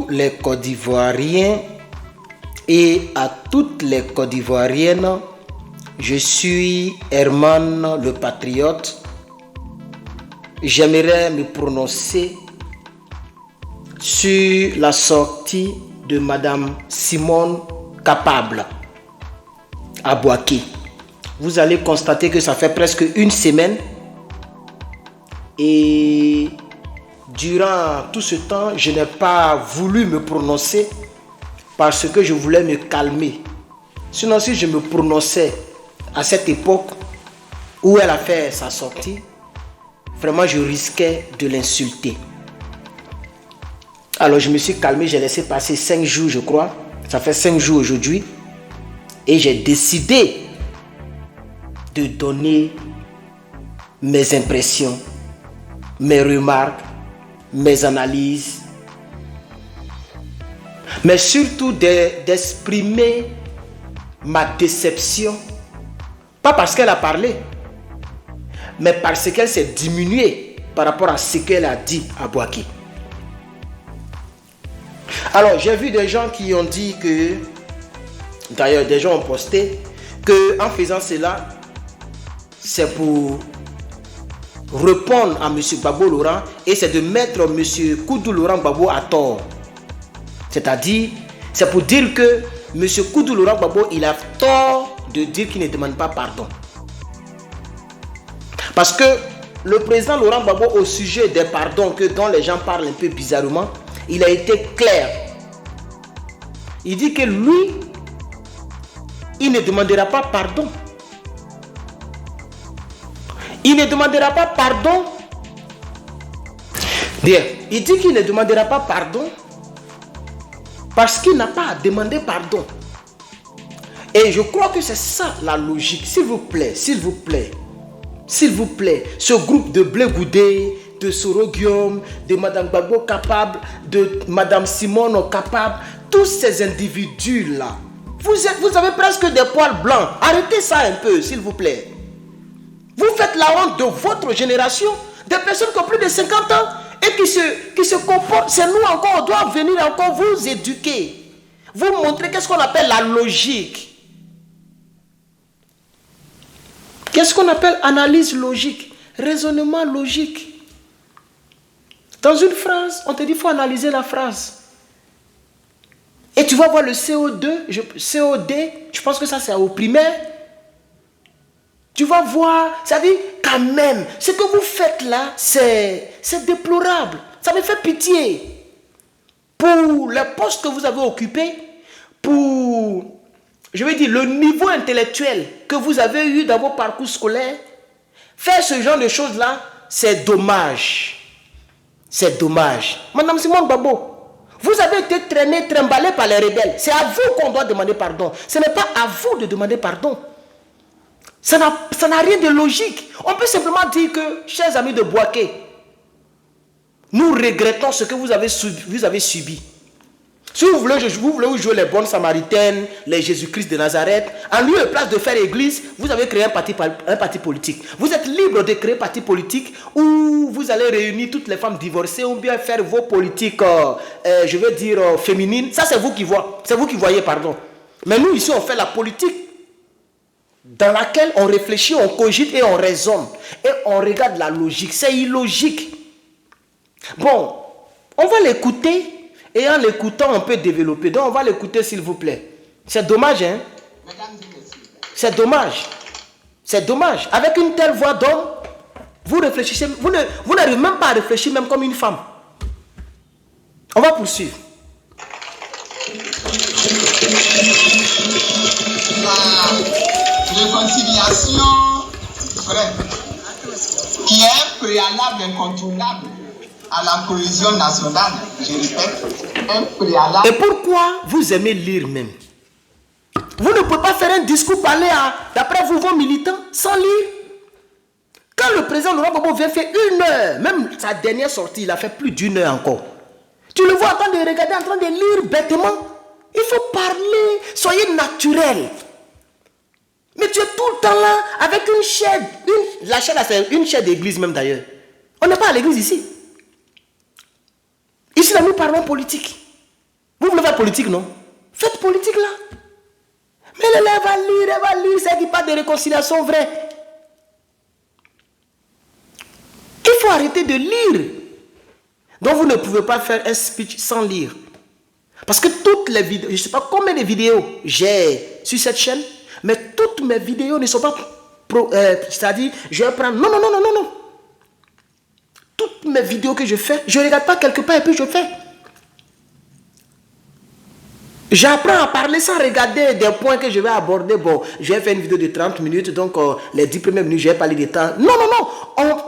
les Côte d'Ivoiriens et à toutes les Côte d'Ivoiriennes. Je suis Herman le Patriote. J'aimerais me prononcer sur la sortie de Madame Simone Capable à Bouaké. Vous allez constater que ça fait presque une semaine et durant tout ce temps, je n'ai pas voulu me prononcer parce que je voulais me calmer. Sinon, si je me prononçais à cette époque où elle a fait sa sortie, vraiment je risquais de l'insulter. Alors je me suis calmé, j'ai laissé passer 5 jours je crois. Ça fait 5 jours aujourd'hui. Et j'ai décidé de donner mes impressions, mes remarques, mes analyses, mais surtout d'exprimer ma déception, pas parce qu'elle a parlé, mais parce qu'elle s'est diminuée par rapport à ce qu'elle a dit à Bouaké. Alors j'ai vu des gens qui ont dit que, d'ailleurs des gens ont posté, que en faisant cela, c'est pour répondre à M. Gbagbo Laurent et c'est de mettre M. Koudou Laurent Gbagbo à tort. C'est-à-dire, c'est pour dire que M. Koudou Laurent Gbagbo, il a tort de dire qu'il ne demande pas pardon. Parce que le président Laurent Gbagbo, au sujet des pardons dont les gens parlent un peu bizarrement, il a été clair. Il dit que lui, il ne demandera pas pardon. Il ne demandera pas pardon. Bien, il dit qu'il ne demandera pas pardon parce qu'il n'a pas à demander pardon. Et je crois que c'est ça la logique. S'il vous plaît, s'il vous plaît, s'il vous plaît, ce groupe de Blé Goudé, de Soro Guillaume, de Madame Gbagbo Capable, de Madame Simone Capable, tous ces individus-là, vous avez presque des poils blancs. Arrêtez ça un peu, s'il vous plaît. Vous faites la honte de votre génération, des personnes qui ont plus de 50 ans et qui se comportent. C'est nous encore, on doit venir encore vous éduquer, vous montrer qu'est-ce qu'on appelle la logique. Qu'est-ce qu'on appelle analyse logique, raisonnement logique. Dans une phrase, on te dit qu'il faut analyser la phrase. Et tu vas voir le COD, je pense que ça c'est au primaire. Tu vas voir, ça dit quand même, ce que vous faites là, c'est déplorable. Ça me fait pitié. Pour les postes que vous avez occupés, pour, je veux dire, le niveau intellectuel que vous avez eu dans vos parcours scolaires, faire ce genre de choses là, c'est dommage. C'est dommage. Madame Simone Gbagbo, vous avez été traîné, trimballé par les rebelles. C'est à vous qu'on doit demander pardon. Ce n'est pas à vous de demander pardon. Ça n'a rien de logique. On peut simplement dire que, chers amis de Bouaké, nous regrettons ce que vous avez subi. Si vous voulez jouer les bonnes samaritaines, les Jésus-Christ de Nazareth, en lieu et place de faire église, vous avez créé un parti politique. Vous êtes libre de créer un parti politique où vous allez réunir toutes les femmes divorcées ou bien faire vos politiques, féminines. Ça, c'est vous qui voyez. C'est vous qui voyez, pardon. Mais nous, ici, on fait la politique dans laquelle on réfléchit, on cogite et on raisonne. Et on regarde la logique. C'est illogique. Bon, on va l'écouter. Et en l'écoutant, on peut développer. Donc, on va l'écouter, s'il vous plaît. C'est dommage, hein? C'est dommage. C'est dommage. Avec une telle voix d'homme, vous réfléchissez, vous n'arrivez même pas à réfléchir même comme une femme. On va poursuivre. La réconciliation vraie, qui est un préalable incontournable à la cohésion nationale, je répète, un préalable. Et pourquoi vous aimez lire même? Vous ne pouvez pas faire un discours, parler d'après vous, vos militants, sans lire. Quand le président Laurent Gbagbo vient faire 1 heure, même sa dernière sortie, il a fait plus d'1 heure encore. Tu le vois en train de regarder, en train de lire bêtement. Il faut parler, soyez naturel. Mais tu es tout le temps là, avec une chaîne. La chaîne, c'est une chaîne d'église même d'ailleurs. On n'est pas à l'église ici. Ici, là, nous parlons politique. Vous voulez faire politique, non? Faites politique là. Mais elle va lire, c'est qui parle de réconciliation vraie. Il faut arrêter de lire. Donc vous ne pouvez pas faire un speech sans lire. Parce que toutes les vidéos, je ne sais pas combien de vidéos j'ai sur cette chaîne, mais toutes mes vidéos ne sont pas, c'est-à-dire, je vais prendre, non. Toutes mes vidéos que je fais, je ne regarde pas quelque part et puis je fais. J'apprends à parler sans regarder des points que je vais aborder. Bon, je vais faire une vidéo de 30 minutes, donc les 10 premières minutes, je vais parler de temps. Non.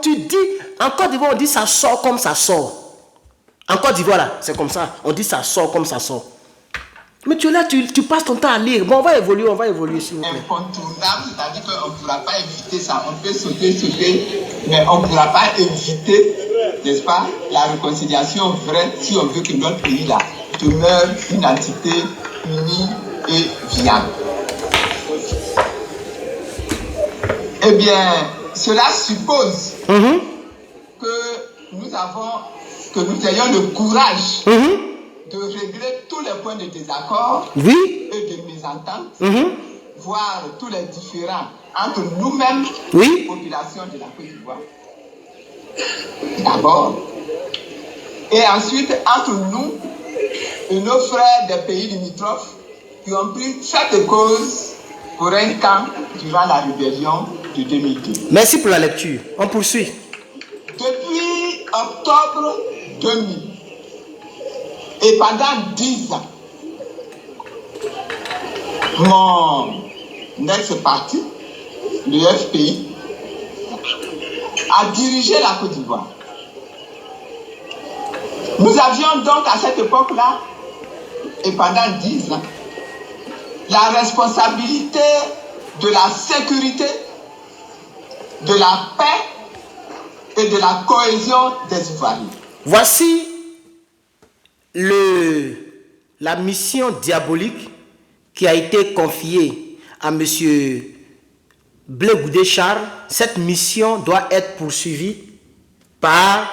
Tu dis, en Côte d'Ivoire, on dit ça sort comme ça sort. En Côte d'Ivoire, là, c'est comme ça. On dit ça sort comme ça sort. Mais tu es là, tu passes ton temps à lire. Bon, on va évoluer s'il vous plaît. Incontournable, c'est-à-dire qu'on ne pourra pas éviter ça. On peut sauter, mais on ne pourra pas éviter, n'est-ce pas, la réconciliation vraie si on veut que notre pays là demeure une entité unie et viable. Eh bien, cela suppose que nous ayons le courage de régler tous les points de désaccord et de mésentente, voire tous les différends entre nous-mêmes, population de la Côte d'Ivoire. D'abord. Et ensuite, entre nous et nos frères des pays limitrophes qui ont pris cette cause pour un temps durant la rébellion de 2002. Merci pour la lecture. On poursuit. Depuis octobre 2000 et pendant 10 ans, mon ex-parti, le FPI, a dirigé la Côte d'Ivoire. Nous avions donc à cette époque-là, et pendant 10 ans, la responsabilité de la sécurité, de la paix et de la cohésion des Ivoiriens. Voici la mission diabolique qui a été confiée à M. Blé Goudé Charles. Cette mission doit être poursuivie par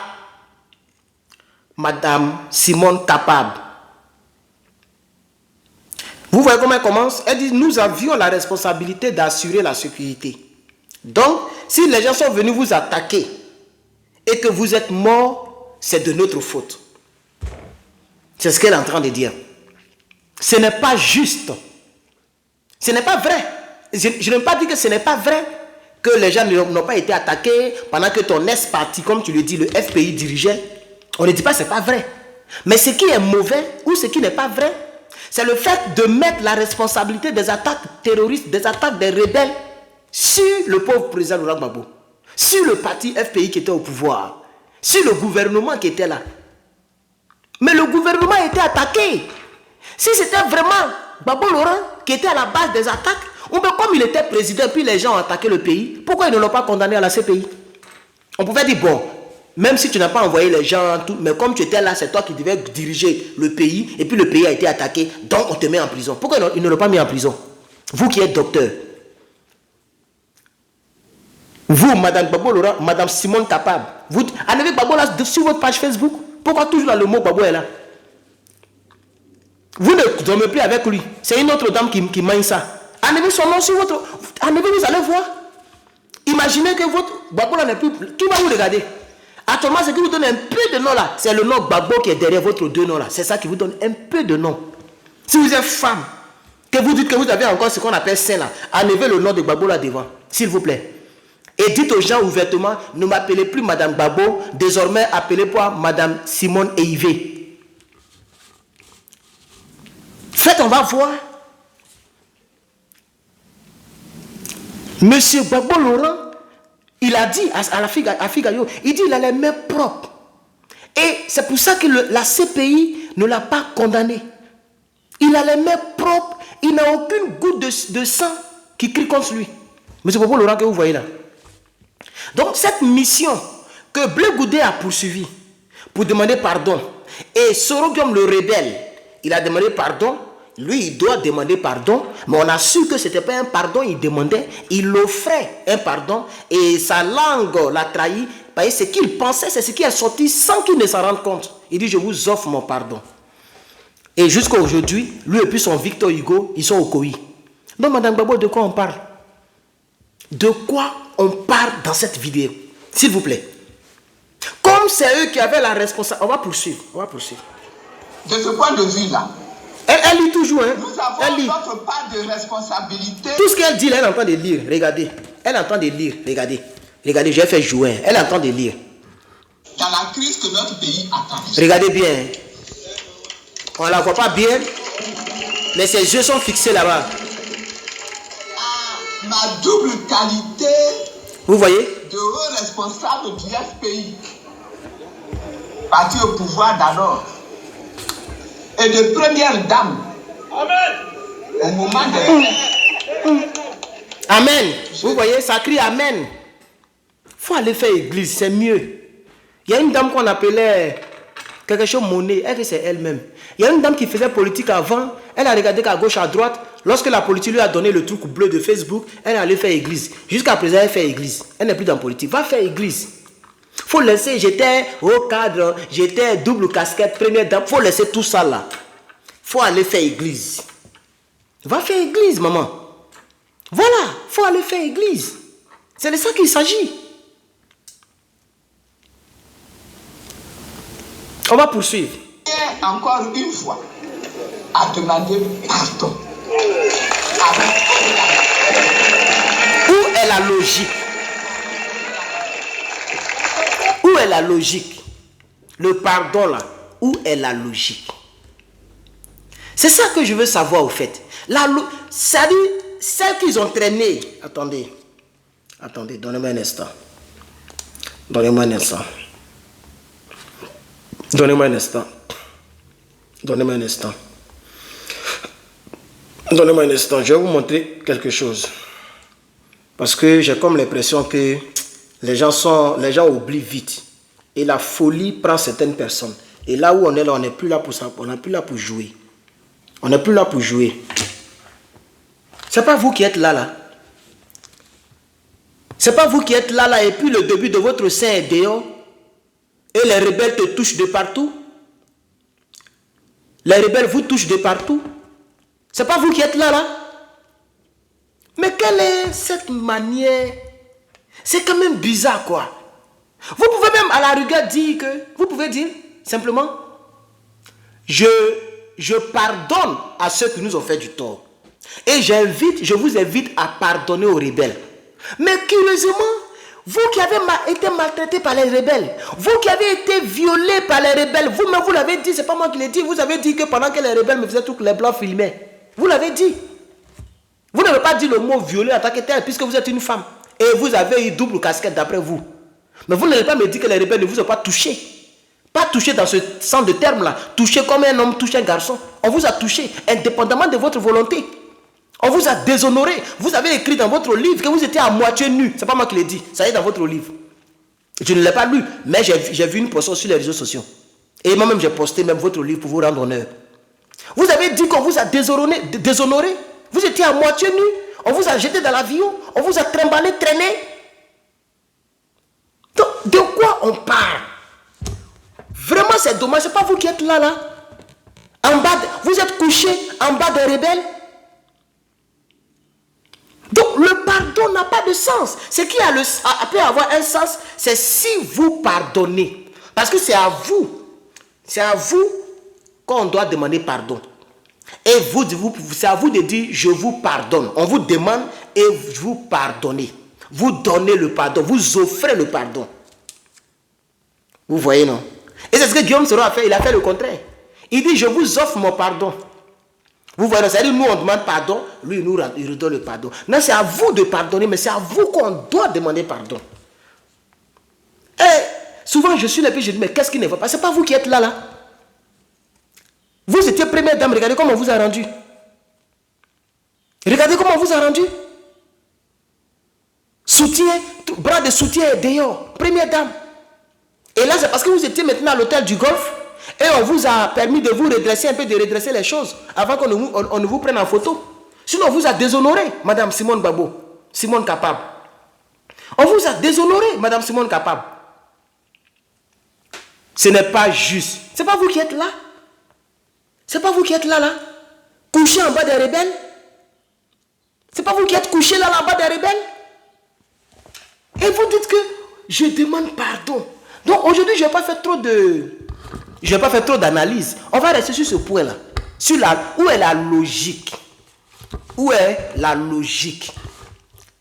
Madame Simone Tapab. Vous voyez comment elle commence? Elle dit, nous avions la responsabilité d'assurer la sécurité. Donc, si les gens sont venus vous attaquer et que vous êtes morts, c'est de notre faute. C'est ce qu'elle est en train de dire. Ce n'est pas juste. Ce n'est pas vrai. Je n'aime pas dire que ce n'est pas vrai que les gens n'ont pas été attaqués pendant que ton ex-parti, comme tu le dis, le FPI dirigeait. On ne dit pas que ce n'est pas vrai. Mais ce qui est mauvais ou ce qui n'est pas vrai, c'est le fait de mettre la responsabilité des attaques terroristes, des attaques des rebelles sur le pauvre président Laurent Gbagbo, sur le parti FPI qui était au pouvoir, sur le gouvernement qui était là. Mais le gouvernement a été attaqué. Si c'était vraiment Gbagbo Laurent qui était à la base des attaques, ou bien comme il était président puis les gens ont attaqué le pays, pourquoi ils ne l'ont pas condamné à la CPI? On pouvait dire, bon, même si tu n'as pas envoyé les gens, tout, mais comme tu étais là, c'est toi qui devais diriger le pays, et puis le pays a été attaqué, donc on te met en prison. Pourquoi ils ne l'ont pas mis en prison? Vous qui êtes docteur. Vous, Madame Gbagbo Laurent, Madame Simone Tapab, vous enlevez Gbagbo là sur votre page Facebook. Pourquoi toujours là, le mot Gbagbo est là? Vous ne dormez plus avec lui. C'est une autre dame qui manie ça. Enlevez son nom sur votre... Enlevez, vous allez voir. Imaginez que votre Gbagbo là n'est plus... Qui va vous regarder? Actuellement, ce qui vous donne un peu de nom là, c'est le nom Gbagbo qui est derrière votre deux noms là. C'est ça qui vous donne un peu de nom. Si vous êtes femme, que vous dites que vous avez encore ce qu'on appelle saint là, enlevez le nom de Gbagbo là devant, s'il vous plaît. Et dites aux gens ouvertement, ne m'appelez plus Madame Gbagbo, désormais appelez-moi Madame Simone Eivé. Faites, on va voir. Monsieur Gbagbo Laurent, il a dit à la fille Gaillot, il dit il a les mains propres. Et c'est pour ça que la CPI ne l'a pas condamné. Il a les mains propres, il n'a aucune goutte de sang qui crie contre lui. Monsieur Gbagbo Laurent que vous voyez là. Donc cette mission que Blé Goudé a poursuivie pour demander pardon, et Sorogium le rebelle, il a demandé pardon, lui il doit demander pardon, mais on a su que ce n'était pas un pardon, il demandait, il offrait un pardon, et sa langue l'a trahi, parce que ce qu'il pensait, c'est ce qui est sorti sans qu'il ne s'en rende compte. Il dit, je vous offre mon pardon. Et jusqu'à aujourd'hui, lui et puis son Victor Hugo, ils sont au COI. Donc, Madame Gbagbo, de quoi on parle? De quoi on parle dans cette vidéo? S'il vous plaît. Comme c'est eux qui avaient la responsabilité. On va poursuivre. De ce point de vue-là, elle lit toujours. Hein? Nous avons notre part de responsabilité. Tout ce qu'elle dit, là, elle est en train de lire. Regardez. Elle est en train de lire. Regardez. Regardez, j'ai fait jouer. Elle est en train de lire. Dans la crise que notre pays attend. Regardez bien. On ne la voit pas bien. Mais ses yeux sont fixés là-bas. Ma double qualité. Vous voyez? De haut responsable du FPI. Parti au pouvoir d'alors. Et de première dame. Amen. Au moment de... Amen. Vous voyez, ça crie Amen. Il faut aller faire église, c'est mieux. Il y a une dame qu'on appelait quelque chose monnaie, elle c'est elle-même. Il y a une dame qui faisait politique avant, elle a regardé qu'à gauche, à droite. Lorsque la politique lui a donné le truc bleu de Facebook, elle est allée faire église. Jusqu'à présent, elle fait église. Elle n'est plus dans la politique. Va faire église. Faut laisser, j'étais au cadre, j'étais double casquette, première dame. Faut laisser tout ça là. Faut aller faire église. Va faire église, maman. Voilà, faut aller faire église. C'est de ça qu'il s'agit. On va poursuivre. Et encore une fois, à demander pardon. Où est la logique? Où est la logique? Le pardon là, où est la logique? C'est ça que je veux savoir au fait. C'est-à-dire, celles qu'ils ont traînées. Attendez, donnez-moi un instant. Donnez-moi un instant, je vais vous montrer quelque chose. Parce que j'ai comme l'impression que les gens oublient vite. Et la folie prend certaines personnes. Et là où on est là, on n'est plus là pour ça. On n'est plus là pour jouer. On n'est plus là pour jouer. C'est pas vous qui êtes là. C'est pas vous qui êtes là et puis le début de votre sein est dehors. Et les rebelles te touchent de partout. Les rebelles vous touchent de partout. C'est pas vous qui êtes là. Mais quelle est cette manière? C'est quand même bizarre, quoi. Vous pouvez même à la rigueur dire que... Vous pouvez dire simplement... Je pardonne à ceux qui nous ont fait du tort. Et je vous invite à pardonner aux rebelles. Mais curieusement, vous qui avez été maltraité par les rebelles, vous qui avez été violé par les rebelles, vous-même vous l'avez dit, c'est pas moi qui l'ai dit, vous avez dit que pendant que les rebelles me faisaient tout, les blancs filmaient. Vous l'avez dit. Vous n'avez pas dit le mot violé en tant que tel, puisque vous êtes une femme. Et vous avez eu double casquette d'après vous. Mais vous n'allez pas me dire que les rebelles ne vous ont pas touché. Pas touché dans ce sens de terme-là. Touché comme un homme touche un garçon. On vous a touché, indépendamment de votre volonté. On vous a déshonoré. Vous avez écrit dans votre livre que vous étiez à moitié nu. C'est pas moi qui l'ai dit. Ça y est dans votre livre. Je ne l'ai pas lu, mais j'ai vu une portion sur les réseaux sociaux. Et moi-même, j'ai posté même votre livre pour vous rendre honneur. Vous avez dit qu'on vous a déshonoré. Vous étiez à moitié nu. On vous a jeté dans l'avion. On vous a trimballé, traîné. Donc, de quoi on parle? Vraiment, c'est dommage. C'est pas vous qui êtes là. En bas, vous êtes couché en bas des rebelles. Donc, le pardon n'a pas de sens. Ce qui peut avoir un sens, c'est si vous pardonnez. Parce que c'est à vous qu'on doit demander pardon. Et c'est à vous de dire, je vous pardonne. On vous demande et vous pardonnez. Vous donnez le pardon, vous offrez le pardon. Vous voyez, non? Et c'est ce que Guillaume Soro a fait, il a fait le contraire. Il dit, je vous offre mon pardon. Vous voyez, c'est-à-dire, nous on demande pardon, lui il redonne le pardon. Non, c'est à vous de pardonner, mais c'est à vous qu'on doit demander pardon. Et souvent je suis là et je dis, mais qu'est-ce qui ne va pas? C'est pas vous qui êtes là. Vous étiez première dame, regardez comment on vous a rendu. Regardez comment on vous a rendu. Soutien, bras de soutien dehors, première dame. Et là, c'est parce que vous étiez maintenant à l'hôtel du Golfe et on vous a permis de vous redresser un peu, de redresser les choses avant qu'on ne vous prenne en photo. Sinon, on vous a déshonoré, Madame Simone Gbagbo, Simone Capable. On vous a déshonoré, Madame Simone Capable. Ce n'est pas juste. Ce n'est pas vous qui êtes là. C'est pas vous qui êtes là, couché en bas des rebelles. C'est pas vous qui êtes couché là en bas des rebelles. Et vous dites que je demande pardon. Donc aujourd'hui, je n'ai pas fait trop d'analyse. On va rester sur ce point-là. Où est la logique? Où est la logique?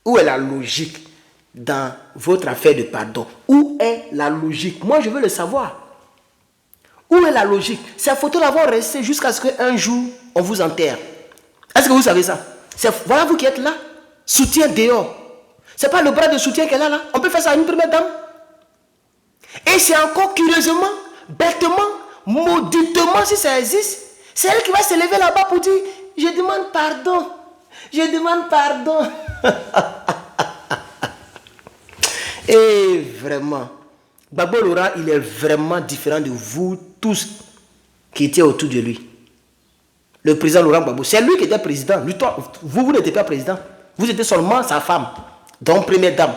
Où est la logique dans votre affaire de pardon? Où est la logique? Moi, je veux le savoir. Où est la logique? Ces photos-là vont rester jusqu'à ce qu'un jour, on vous enterre. Est-ce que vous savez ça? Voilà vous qui êtes là. Soutien dehors. Ce n'est pas le bras de soutien qu'elle a là. On peut faire ça à une première dame. Et c'est encore curieusement, bêtement, mauditement, si ça existe, c'est elle qui va se lever là-bas pour dire, je demande pardon. Je demande pardon. Et vraiment, Gbagbo Laurent, il est vraiment différent de vous tous qui étiez autour de lui. Le président Laurent Gbagbo, c'est lui qui était président. Lui, toi, vous n'étiez pas président. Vous étiez seulement sa femme, donc première dame.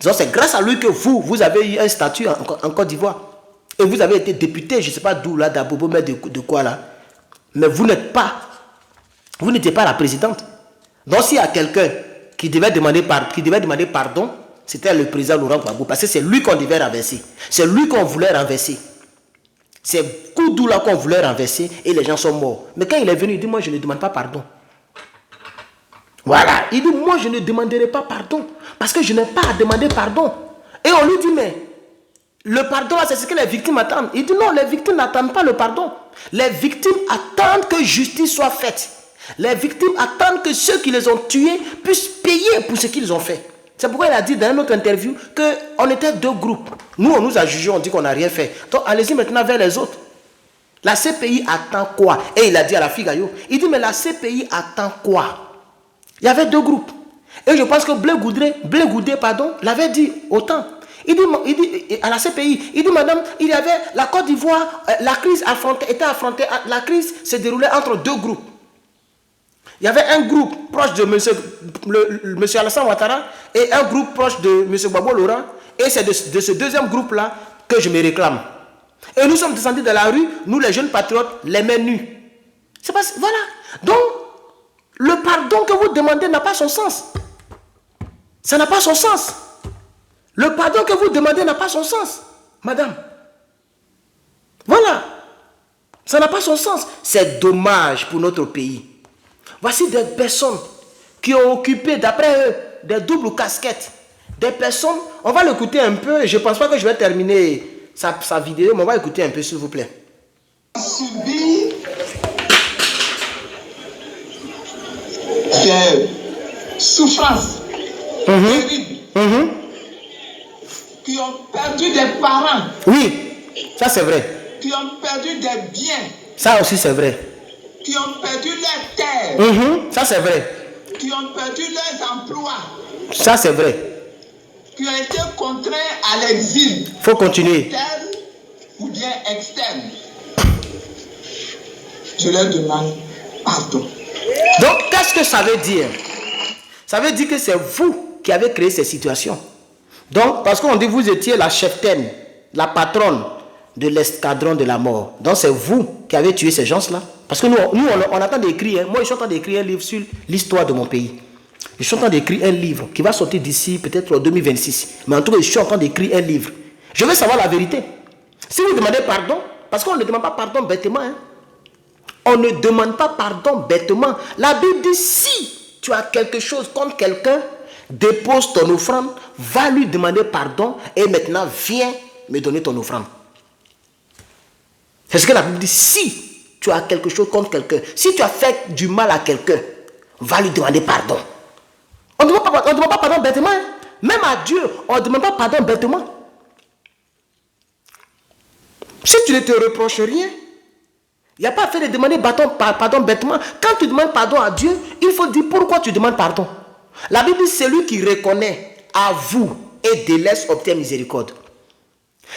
Donc c'est grâce à lui que vous avez eu un statut en Côte d'Ivoire. Et vous avez été député, je ne sais pas d'où là, d'Abobo, mais de quoi là. Mais vous n'étiez pas la présidente. Donc s'il y a quelqu'un qui devait demander pardon, c'était le président Laurent Gbagbo. Parce que c'est lui qu'on devait renverser. C'est lui qu'on voulait renverser. C'est Koudou là qu'on voulait renverser et les gens sont morts. Mais quand il est venu, il dit, moi je ne demande pas pardon. Voilà, il dit, moi je ne demanderai pas pardon. Parce que je n'ai pas à demander pardon. Et on lui dit, mais le pardon là, c'est ce que les victimes attendent. Il dit, non, les victimes n'attendent pas le pardon. Les victimes attendent que justice soit faite. Les victimes attendent que ceux qui les ont tués puissent payer pour ce qu'ils ont fait. C'est pourquoi il a dit dans une autre interview qu'on était deux groupes. Nous, on nous a jugés, on dit qu'on n'a rien fait. Donc, allez-y maintenant vers les autres. La CPI attend quoi? Et il a dit à la fille Gaillot, il dit, mais la CPI attend quoi? Il y avait deux groupes. Et je pense que Blé Goudé, l'avait dit autant. Il dit à la CPI, il dit, madame, il y avait la Côte d'Ivoire, la crise était affrontée, la crise se déroulait entre deux groupes. Il y avait un groupe proche de M. Alassane Ouattara et un groupe proche de M. Gbagbo Laurent. Et c'est de ce deuxième groupe-là que je me réclame. Et nous sommes descendus de la rue, nous les jeunes patriotes, les mains nues. C'est pas, voilà. Donc, le pardon que vous demandez n'a pas son sens. Ça n'a pas son sens. Le pardon que vous demandez n'a pas son sens, madame. Voilà. Ça n'a pas son sens. C'est dommage pour notre pays. Voici des personnes qui ont occupé, d'après eux, des doubles casquettes. Des personnes, on va l'écouter un peu, je ne pense pas que je vais terminer sa vidéo, mais on va écouter un peu, s'il vous plaît. Subi des souffrances terribles, qui ont perdu des parents. Oui, ça c'est vrai. Qui ont perdu des biens. Ça aussi c'est vrai. Qui ont perdu leurs terres. Ça c'est vrai. Qui ont perdu leurs emplois. Ça c'est vrai. Qui ont été contraints à l'exil. Il faut continuer. Interne ou bien externe. Je leur demande pardon. Donc qu'est-ce que ça veut dire? Ça veut dire que c'est vous qui avez créé ces situations. Donc parce qu'on dit que vous étiez la cheftaine, la patronne de l'escadron de la mort. Donc c'est vous qui avez tué ces gens-là. Parce que nous on attend d'écrire. Moi, je suis en train d'écrire un livre sur l'histoire de mon pays. Je suis en train d'écrire un livre qui va sortir d'ici peut-être en 2026. Mais en tout cas, je suis en train d'écrire un livre. Je veux savoir la vérité. Si vous demandez pardon, parce qu'on ne demande pas pardon bêtement. On ne demande pas pardon bêtement. La Bible dit, si tu as quelque chose contre quelqu'un, dépose ton offrande, va lui demander pardon et maintenant viens me donner ton offrande. C'est ce que la Bible dit. Si tu as quelque chose contre quelqu'un, si tu as fait du mal à quelqu'un, va lui demander pardon. On ne demande pas pardon bêtement. Même à Dieu, on ne demande pas pardon bêtement. Si tu ne te reproches rien, il n'y a pas à faire de demander pardon bêtement. Quand tu demandes pardon à Dieu, il faut dire pourquoi tu demandes pardon. La Bible dit, c'est lui qui reconnaît à vous et délaisse obtient miséricorde.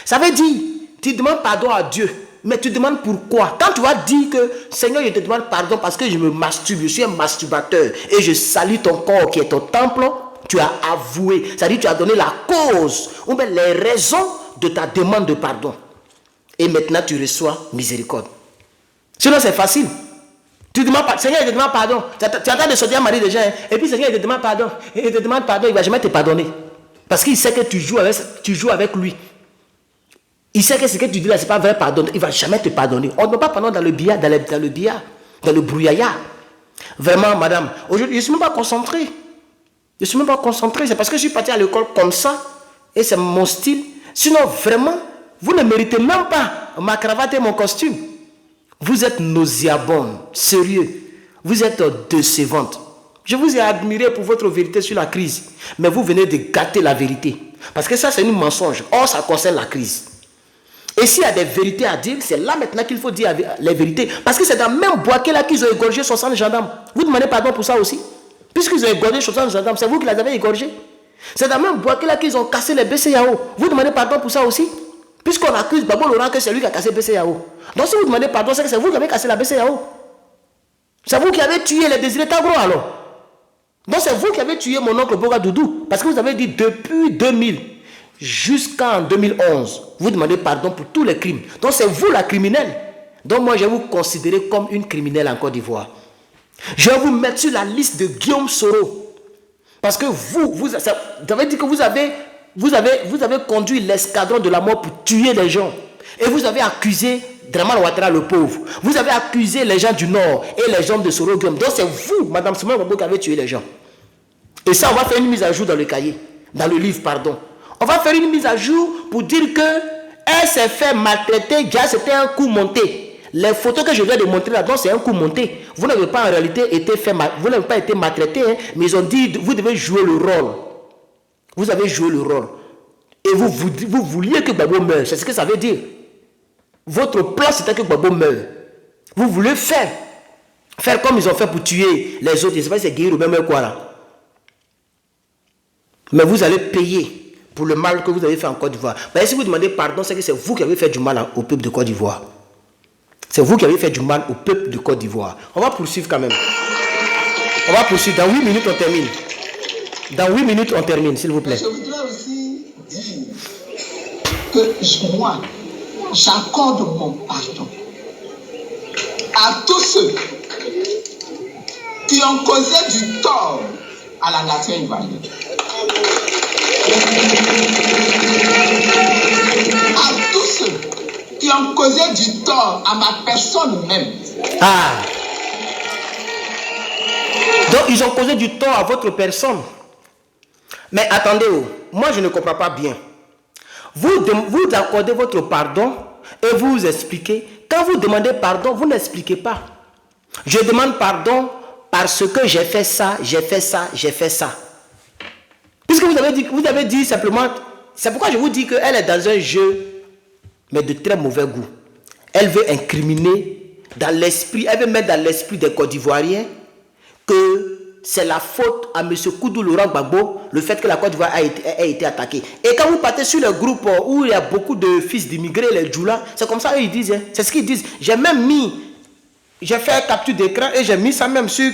Ça veut dire, tu demandes pardon à Dieu, mais tu demandes pourquoi. Quand tu vas dire que Seigneur, je te demande pardon parce que je me masturbe, je suis un masturbateur et je salis ton corps qui est ton temple, tu as avoué. C'est-à-dire, tu as donné la cause ou bien les raisons de ta demande de pardon. Et maintenant, tu reçois miséricorde. Sinon, c'est facile. Tu demandes, Seigneur, il te demande pardon. Tu attends de sortir un mari de gens, hein, et puis Seigneur, il te demande pardon. Et il te demande pardon, il ne va jamais te pardonner. Parce qu'il sait que tu joues avec lui. Il sait que ce que tu dis là, ce n'est pas vrai pardon. Il ne va jamais te pardonner. On ne peut pas pardonner dans le billard, dans le brouillard. Vraiment, madame, aujourd'hui, je ne suis même pas concentré. Je ne suis même pas concentré. C'est parce que je suis parti à l'école comme ça. Et c'est mon style. Sinon, vraiment, vous ne méritez même pas ma cravate et mon costume. Vous êtes nauséabonde, sérieux. Vous êtes décevante. Je vous ai admiré pour votre vérité sur la crise. Mais vous venez de gâter la vérité. Parce que ça, c'est un mensonge. Or, ça concerne la crise. Et s'il y a des vérités à dire, c'est là maintenant qu'il faut dire les vérités. Parce que c'est dans le même bois là qu'ils ont égorgé 60 gendarmes. Vous demandez pardon pour ça aussi? Puisqu'ils ont égorgé 60 gendarmes, c'est vous qui les avez égorgés. C'est dans le même bois là qu'ils ont cassé les BCAO. Vous demandez pardon pour ça aussi? Puisqu'on accuse Gbagbo Laurent que c'est lui qui a cassé BCAO. Donc si vous demandez pardon, c'est que c'est vous qui avez cassé la BCAO. C'est vous qui avez tué les Désiré Tagro alors. Donc c'est vous qui avez tué mon oncle Boga Doudou. Parce que vous avez dit depuis 2000 jusqu'en 2011, vous demandez pardon pour tous les crimes. Donc c'est vous la criminelle. Donc moi je vais vous considérer comme une criminelle en Côte d'Ivoire. Je vais vous mettre sur la liste de Guillaume Soro. Parce que vous avez dit que vous avez conduit l'escadron de la mort pour tuer les gens. Et vous avez accusé Draman Ouattara le pauvre. Vous avez accusé les gens du Nord et les gens de Soro Guillaume. Donc c'est vous, Madame Simone Gbagbo, qui avez tué les gens. Et ça, on va faire une mise à jour dans le cahier. Dans le livre, pardon. On va faire une mise à jour pour dire que elle s'est fait maltraiter. Déjà, c'était un coup monté. Les photos que je viens de montrer là-dedans, c'est un coup monté. Vous n'avez pas en réalité été fait vous n'avez pas été maltraité, hein, mais ils ont dit vous devez jouer le rôle. Vous avez joué le rôle. Et vous vouliez que Gbagbo meure. C'est ce que ça veut dire. Votre plan, c'était que Gbagbo meure. Vous voulez faire comme ils ont fait pour tuer les autres. Je ne sais pas si c'est Guéhir ou même quoi là. Mais vous allez payer pour le mal que vous avez fait en Côte d'Ivoire. Mais si vous demandez pardon, c'est que c'est vous qui avez fait du mal au peuple de Côte d'Ivoire. C'est vous qui avez fait du mal au peuple de Côte d'Ivoire. On va poursuivre quand même. On va poursuivre. Dans 8 minutes, on termine. Dans 8 minutes, on termine, s'il vous plaît. Je voudrais aussi dire que moi, j'accorde mon pardon à tous ceux qui ont causé du tort à la nation ivoirienne. À tous ceux qui ont causé du tort à ma personne même. Ah. Donc, ils ont causé du tort à votre personne. Mais attendez, moi je ne comprends pas bien. Vous accordez votre pardon et vous expliquez. Quand vous demandez pardon, vous n'expliquez pas. Je demande pardon parce que j'ai fait ça, j'ai fait ça, j'ai fait ça. Puisque vous avez dit simplement, c'est pourquoi je vous dis qu'elle est dans un jeu, mais de très mauvais goût. Elle veut incriminer dans l'esprit, elle veut mettre dans l'esprit des Côte d'Ivoiriens que c'est la faute à M. Koudou Laurent Gbagbo, le fait que la Côte d'Ivoire a été attaquée. Et quand vous partez sur le groupe où il y a beaucoup de fils d'immigrés, les Djoula, c'est comme ça qu'ils disent. Hein. C'est ce qu'ils disent. J'ai fait capture d'écran et j'ai mis ça même sur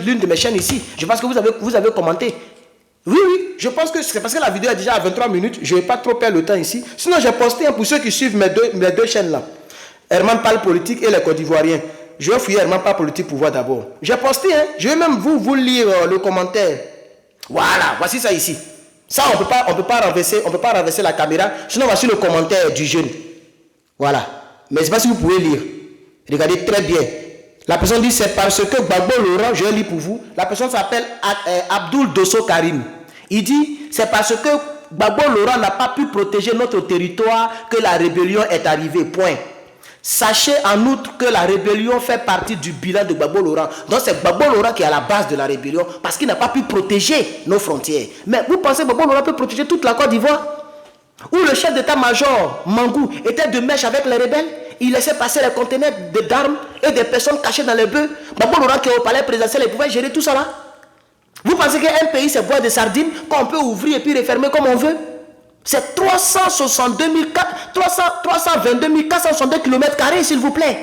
l'une de mes chaînes ici. Je pense que vous avez commenté. Oui, je pense que c'est parce que la vidéo est déjà à 23 minutes. Je ne vais pas trop perdre le temps ici. Sinon, j'ai posté pour ceux qui suivent mes deux chaînes là. Herman parle politique et les Côte d'Ivoiriens. Je vais fouiller Herman parle politique pour voir d'abord. J'ai posté, hein. Je vais même vous lire le commentaire. Voilà, voici ça ici. Ça, on peut pas renverser la caméra. Sinon, voici le commentaire du jeune. Voilà. Mais je ne sais pas si vous pouvez lire. Regardez très bien. La personne dit c'est parce que Gbagbo Laurent, je lis pour vous. La personne s'appelle Abdoul Dosso Karim. Il dit c'est parce que Gbagbo Laurent n'a pas pu protéger notre territoire que la rébellion est arrivée. Point. Sachez en outre que la rébellion fait partie du bilan de Gbagbo Laurent. Donc c'est Gbagbo Laurent qui est à la base de la rébellion parce qu'il n'a pas pu protéger nos frontières. Mais vous pensez que Gbagbo Laurent peut protéger toute la Côte d'Ivoire? Où le chef d'état-major Mangou était de mèche avec les rebelles? Il laissait passer les conteneurs d'armes et des personnes cachées dans les bœufs. Gbagbo Laurent qui est au palais présidentiel, il pouvait gérer tout ça là. Vous pensez qu'un pays c'est boire des sardines qu'on peut ouvrir et puis refermer comme on veut? C'est 322 462 km², s'il vous plaît.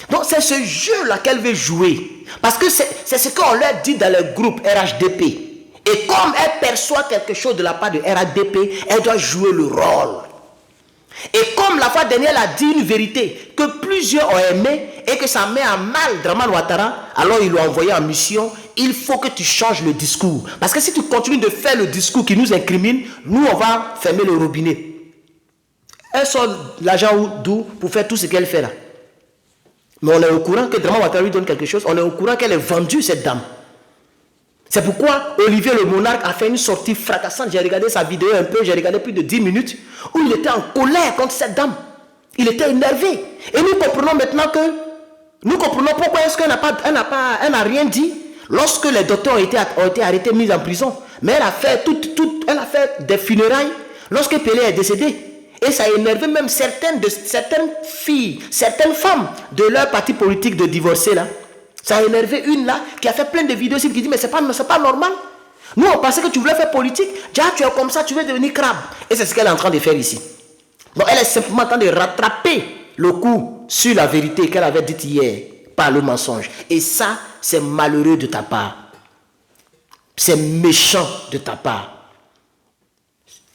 Donc c'est ce jeu-là qu'elle veut jouer. Parce que c'est ce qu'on leur dit dans le groupe RHDP. Et comme elle perçoit quelque chose de la part de RHDP, elle doit jouer le rôle. Et comme la fois dernière, elle a dit une vérité que plusieurs ont aimé et que ça met à mal Dramane Ouattara, alors il l'a envoyé en mission. Il faut que tu changes le discours. Parce que si tu continues de faire le discours qui nous incrimine, nous, on va fermer le robinet. Elle sort l'argent d'où pour faire tout ce qu'elle fait là. Mais on est au courant que Dramane Ouattara lui donne quelque chose. On est au courant qu'elle est vendue, cette dame. C'est pourquoi Olivier le Monarque a fait une sortie fracassante. J'ai regardé sa vidéo un peu, j'ai regardé plus de 10 minutes, où il était en colère contre cette dame. Il était énervé. Et nous comprenons maintenant que, nous comprenons pourquoi est-ce qu'elle n'a rien dit lorsque les docteurs ont été arrêtés, mis en prison. Mais elle a fait elle a fait des funérailles lorsque Pelé est décédé. Et ça a énervé même certaines filles, certaines femmes de leur parti politique de divorcer là. Ça a énervé une là qui a fait plein de vidéos qui dit mais c'est pas normal. Nous on pensait que tu voulais faire politique. Déjà tu es comme ça, tu veux devenir crabe. Et c'est ce qu'elle est en train de faire ici. Donc elle est simplement en train de rattraper le coup sur la vérité qu'elle avait dite hier par le mensonge. Et ça c'est malheureux de ta part. C'est méchant de ta part.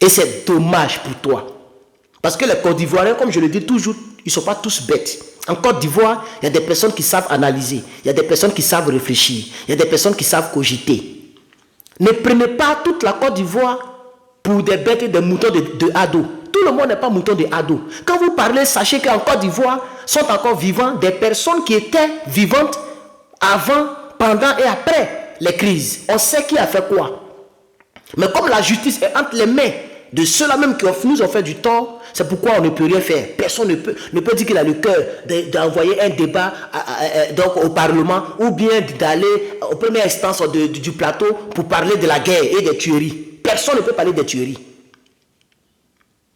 Et c'est dommage pour toi. Parce que les Côte d'Ivoiriens, comme je le dis toujours, ils ne sont pas tous bêtes. En Côte d'Ivoire, il y a des personnes qui savent analyser. Il y a des personnes qui savent réfléchir. Il y a des personnes qui savent cogiter. Ne prenez pas toute la Côte d'Ivoire pour des bêtes et des moutons de ado. Tout le monde n'est pas mouton de ado. Quand vous parlez, sachez qu'en Côte d'Ivoire sont encore vivants des personnes qui étaient vivantes avant, pendant et après les crises. On sait qui a fait quoi. Mais comme la justice est entre les mains de ceux-là même qui nous ont fait du tort, c'est pourquoi on ne peut rien faire. Personne ne peut dire qu'il a le cœur d'envoyer un débat donc au Parlement ou bien d'aller aux premières instances du plateau pour parler de la guerre et des tueries. Personne ne peut parler des tueries.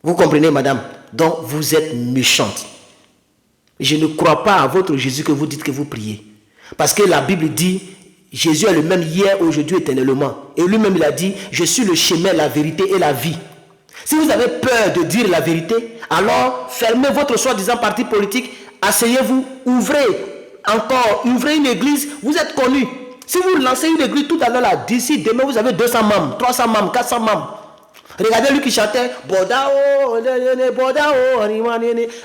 Vous comprenez, madame? Donc, vous êtes méchante. Je ne crois pas à votre Jésus que vous dites que vous priez. Parce que la Bible dit, Jésus est le même hier, aujourd'hui, éternellement. Et lui-même, il a dit, je suis le chemin, la vérité et la vie. Si vous avez peur de dire la vérité, alors fermez votre soi-disant parti politique, asseyez-vous, ouvrez une église, vous êtes connu. Si vous lancez une église tout à l'heure, d'ici demain, vous avez 200 membres, 300 membres, 400 membres. Regardez lui qui chantait Bodao,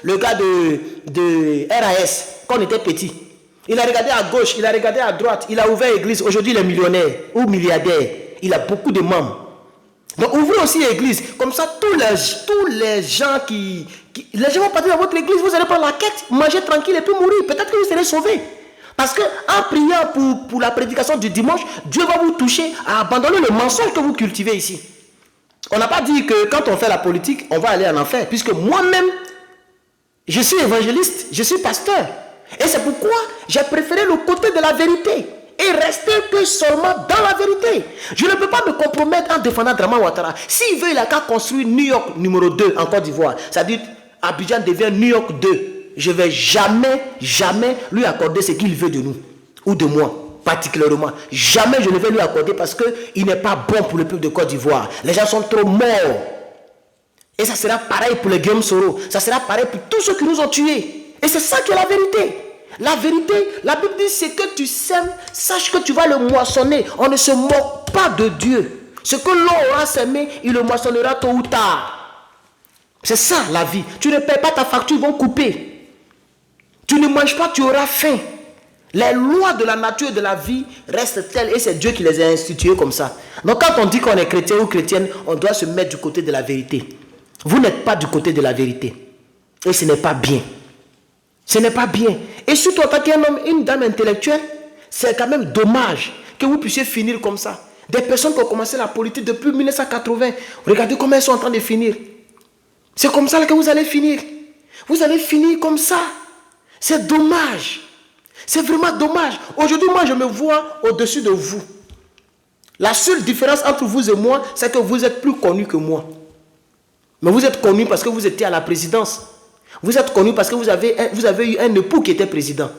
le gars de RAS, quand on était petit. Il a regardé à gauche, il a regardé à droite, il a ouvert l'église. Aujourd'hui, il est millionnaire ou milliardaire. Il a beaucoup de membres. Donc ouvrez aussi l'église. Comme ça, tous les gens les gens vont partir dans votre église, vous allez prendre la quête, manger tranquille et puis mourir. Peut-être que vous serez sauvés. Parce qu'en priant pour la prédication du dimanche, Dieu va vous toucher à abandonner le mensonge que vous cultivez ici. On n'a pas dit que quand on fait la politique, on va aller en enfer. Puisque moi-même, je suis évangéliste, je suis pasteur. Et c'est pourquoi j'ai préféré le côté de la vérité. Et rester que seulement dans la vérité. Je ne peux pas me compromettre en défendant Dramane Ouattara. S'il veut, il a qu'à construire New York numéro 2 en Côte d'Ivoire. C'est-à-dire, Abidjan devient New York 2. Je ne vais jamais lui accorder ce qu'il veut de nous. Ou de moi, particulièrement. Jamais je ne vais lui accorder parce qu'il n'est pas bon pour le peuple de Côte d'Ivoire. Les gens sont trop morts. Et ça sera pareil pour les Guillaume Soro. Ça sera pareil pour tous ceux qui nous ont tués. Et c'est ça qui est la vérité. La vérité, la Bible dit, c'est que tu sèmes, sache que tu vas le moissonner. On ne se moque pas de Dieu. Ce que l'on aura semé, il le moissonnera tôt ou tard. C'est ça la vie. Tu ne payes pas ta facture, ils vont couper. Tu ne manges pas, tu auras faim. Les lois de la nature et de la vie restent telles et c'est Dieu qui les a instituées comme ça. Donc quand on dit qu'on est chrétien ou chrétienne, on doit se mettre du côté de la vérité. Vous n'êtes pas du côté de la vérité. Et ce n'est pas bien. Ce n'est pas bien. Et surtout en tant qu'un homme, une dame intellectuelle, c'est quand même dommage que vous puissiez finir comme ça. Des personnes qui ont commencé la politique depuis 1980, regardez comment elles sont en train de finir. C'est comme ça que vous allez finir. Vous allez finir comme ça. C'est dommage. C'est vraiment dommage. Aujourd'hui, moi, je me vois au-dessus de vous. La seule différence entre vous et moi, c'est que vous êtes plus connu que moi. Mais vous êtes connu parce que vous étiez à la présidence. Vous êtes connu parce que vous avez eu un époux qui était président.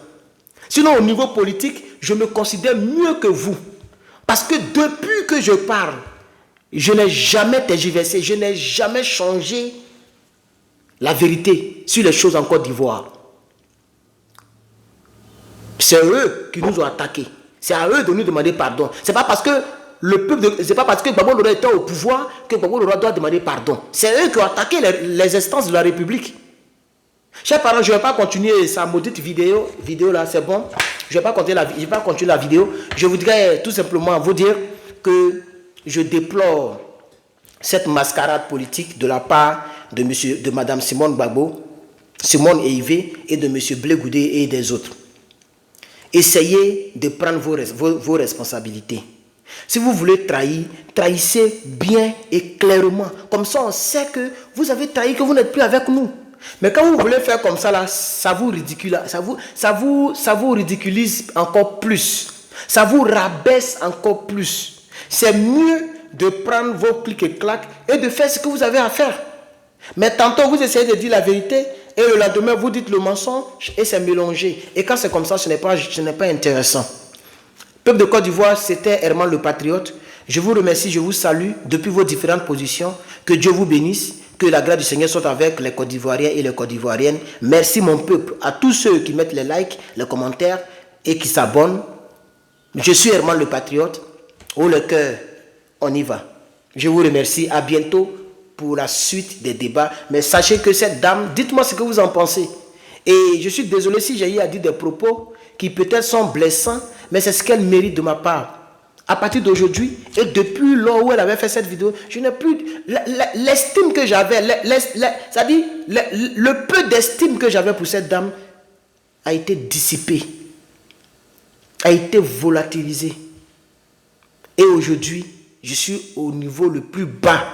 Sinon, au niveau politique, je me considère mieux que vous. Parce que depuis que je parle, je n'ai jamais tergiversé, je n'ai jamais changé la vérité sur les choses en Côte d'Ivoire. C'est eux qui nous ont attaqués. C'est à eux de nous demander pardon. Ce n'est pas parce que le peuple, c'est pas parce que Gbagbo Loro était au pouvoir que Gbagbo Loro doit demander pardon. C'est eux qui ont attaqué les instances de la République. Chers parents, je ne vais pas continuer sa maudite vidéo là, c'est bon. Je ne vais pas continuer la vidéo. Je voudrais tout simplement vous dire que je déplore cette mascarade politique de la part de Madame Simone Gbagbo, Simone Eivé et de Monsieur Blé Goudé et des autres. Essayez de prendre vos responsabilités. Si vous voulez trahir, trahissez bien et clairement. Comme ça, on sait que vous avez trahi, que vous n'êtes plus avec nous. Mais quand vous voulez faire comme ça, là, ça vous ridiculise encore plus. Ça vous rabaisse encore plus. C'est mieux de prendre vos clics et claques et de faire ce que vous avez à faire. Mais tantôt, vous essayez de dire la vérité et le lendemain, vous dites le mensonge et c'est mélangé. Et quand c'est comme ça, ce n'est pas intéressant. Peuple de Côte d'Ivoire, c'était Herman le Patriote. Je vous remercie, je vous salue depuis vos différentes positions. Que Dieu vous bénisse. Que la grâce du Seigneur soit avec les Côte d'Ivoiriens et les Côte d'Ivoiriennes. Merci mon peuple, à tous ceux qui mettent les likes, les commentaires et qui s'abonnent. Je suis Herman le Patriote. Haut le cœur, on y va. Je vous remercie. À bientôt pour la suite des débats. Mais sachez que cette dame, dites-moi ce que vous en pensez. Et je suis désolé si j'ai eu à dire des propos qui peut-être sont blessants, mais c'est ce qu'elle mérite de ma part. À partir d'aujourd'hui, et depuis lors où elle avait fait cette vidéo, je n'ai plus l'estime que j'avais, c'est-à-dire le peu d'estime que j'avais pour cette dame a été dissipé, a été volatilisé. Et aujourd'hui, je suis au niveau le plus bas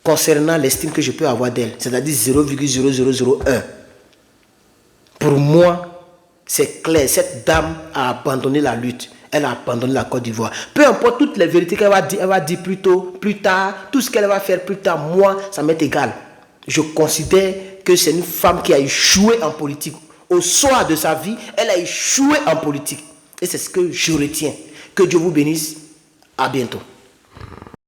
concernant l'estime que je peux avoir d'elle, c'est-à-dire 0,0001. Pour moi, c'est clair, cette dame a abandonné la lutte. Elle a abandonné la Côte d'Ivoire. Peu importe toutes les vérités qu'elle va dire plus tôt, plus tard, tout ce qu'elle va faire plus tard, moi, ça m'est égal. Je considère que c'est une femme qui a échoué en politique. Au soir de sa vie, elle a échoué en politique. Et c'est ce que je retiens. Que Dieu vous bénisse. À bientôt.